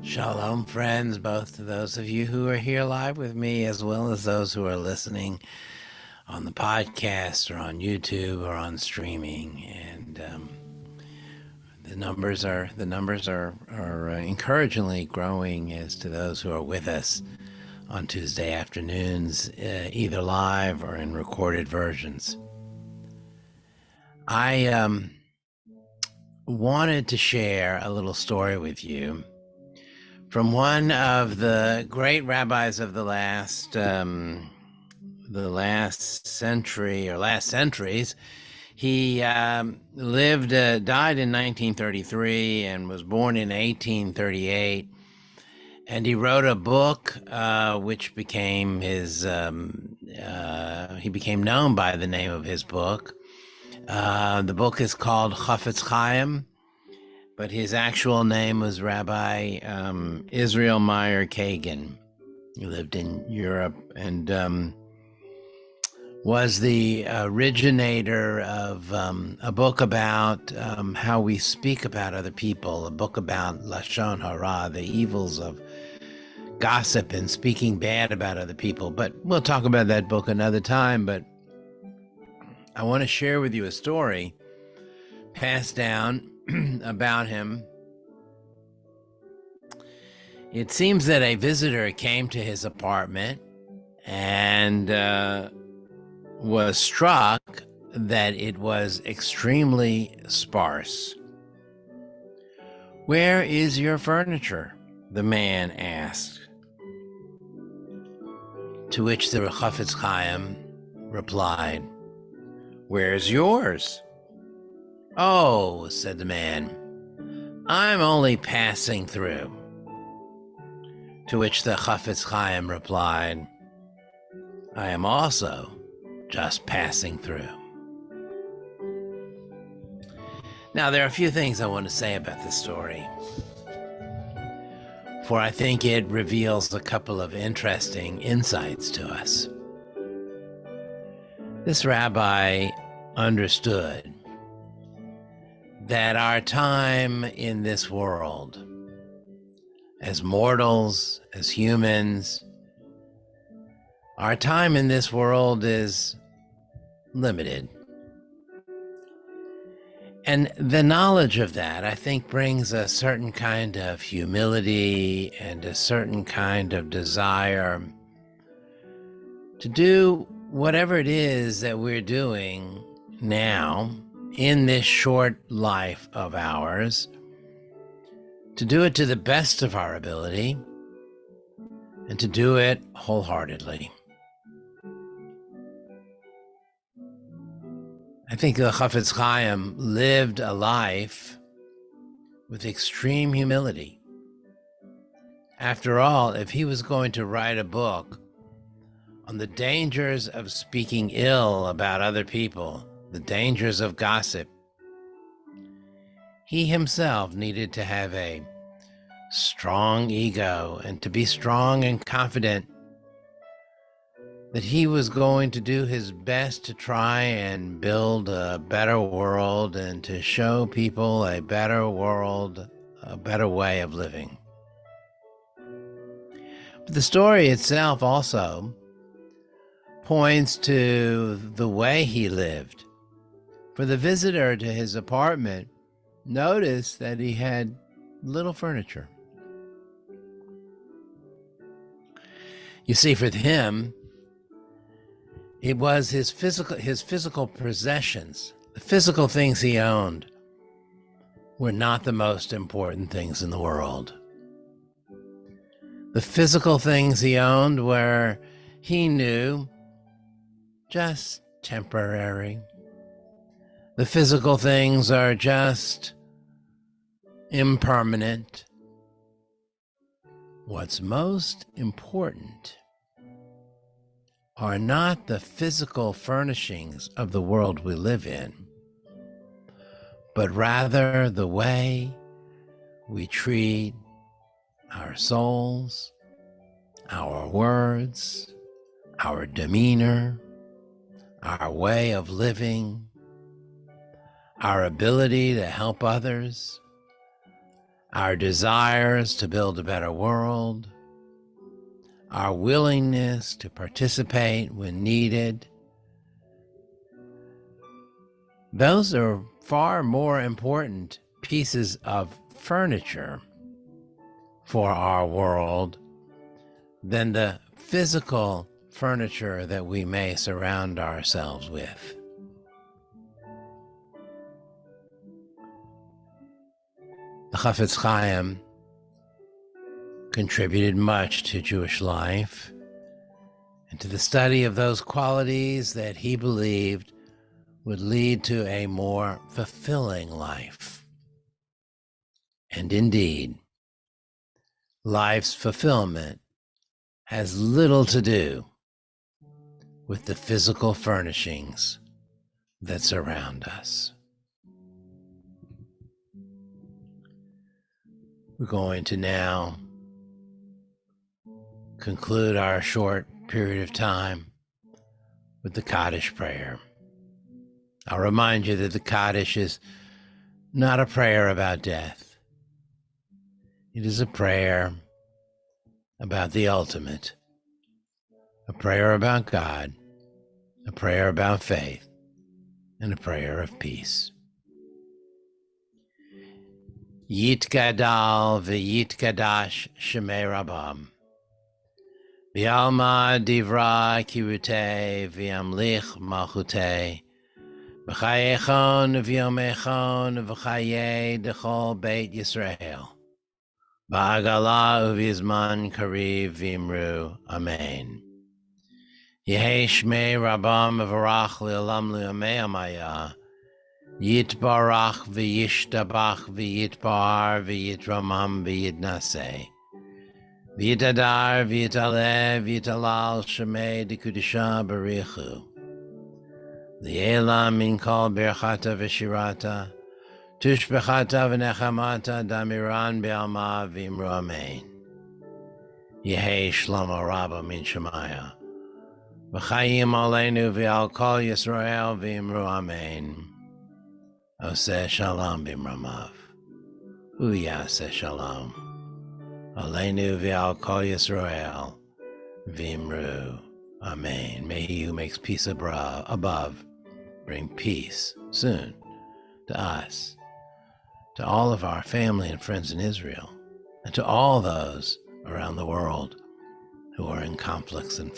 Shalom, friends, both to those of you who are here live with me, as well as those who are listening on the podcast or on YouTube or on streaming. And the numbers are encouragingly growing as to those who are with us on Tuesday afternoons, either live or in recorded versions. I wanted to share a little story with you from one of the great rabbis of the last century or last centuries. He died in 1933 and was born in 1838. And he wrote a book which became his, he became known by the name of his book. The book is called Chofetz Chaim, but his actual name was Rabbi Israel Meyer Kagan. He lived in Europe and was the originator of a book about how we speak about other people, a book about Lashon Hara, the evils of gossip and speaking bad about other people. But we'll talk about that book another time. But I want to share with you a story passed down about him. It seems that a visitor came to his apartment and was struck that it was extremely sparse. "Where is your furniture?" the man asked. To which the Chofetz Chaim replied, "Where's yours?" "Oh," said the man, "I'm only passing through." To which the Chofetz Chaim replied, "I am also just passing through." Now, there are a few things I want to say about this story, for I think it reveals a couple of interesting insights to us. This rabbi understood that our time in this world, as mortals, as humans, our time in this world is limited. And the knowledge of that, I think, brings a certain kind of humility and a certain kind of desire to do whatever it is that we're doing now in this short life of ours, to do it to the best of our ability and to do it wholeheartedly. I think the Chofetz Chaim lived a life with extreme humility. After all, if he was going to write a book on the dangers of speaking ill about other people, the dangers of gossip, he himself needed to have a strong ego and to be strong and confident that he was going to do his best to try and build a better world and to show people a better world, a better way of living. But the story itself also points to the way he lived. For the visitor to his apartment noticed that he had little furniture. You see, for him, it was his physical possessions, the physical things he owned, were not the most important things in the world. The physical things he owned were, he knew, just temporary. The physical things are just impermanent. What's most important are not the physical furnishings of the world we live in, but rather the way we treat our souls, our words, our demeanor, our way of living, our ability to help others, our desires to build a better world, our willingness to participate when needed. Those are far more important pieces of furniture for our world than the physical furniture that we may surround ourselves with. The Chofetz Chaim contributed much to Jewish life and to the study of those qualities that he believed would lead to a more fulfilling life. And indeed, life's fulfillment has little to do with the physical furnishings that surround us. We're going to now conclude our short period of time with the Kaddish prayer. I'll remind you that the Kaddish is not a prayer about death. It is a prayer about the ultimate, a prayer about God, a prayer about faith, and a prayer of peace. Yitgadal v'yitgadash shemei Rabam, v'alma divra kirutei v'yamlich malchutei, v'chayechon v'yomechon v'chayei dechol beit Yisrael, v'agala uvizman kariv v'imru, Amen. Yehei shmei Rabam v'varach le'olam le'amei amaya, Yitbarach v'yishtabach v'yitbar v'yitramam v'yitnaseh, v'yitadar v'yitaleh v'yitalal shemei dekudisha barichu, L'elam min kol berchata v'shirata, tushbechata v'nechamata damiran be'alma v'imru amen. Yehei shlomo rabba min shemaya, v'chayim aleinu v'al kol Yisrael v'imru amen. Oseh shalom b'mramav, uyaseh shalom, aleinu v'al kol Yisrael v'imru amen. May he who makes peace above bring peace soon to us, to all of our family and friends in Israel, and to all those around the world who are in conflicts and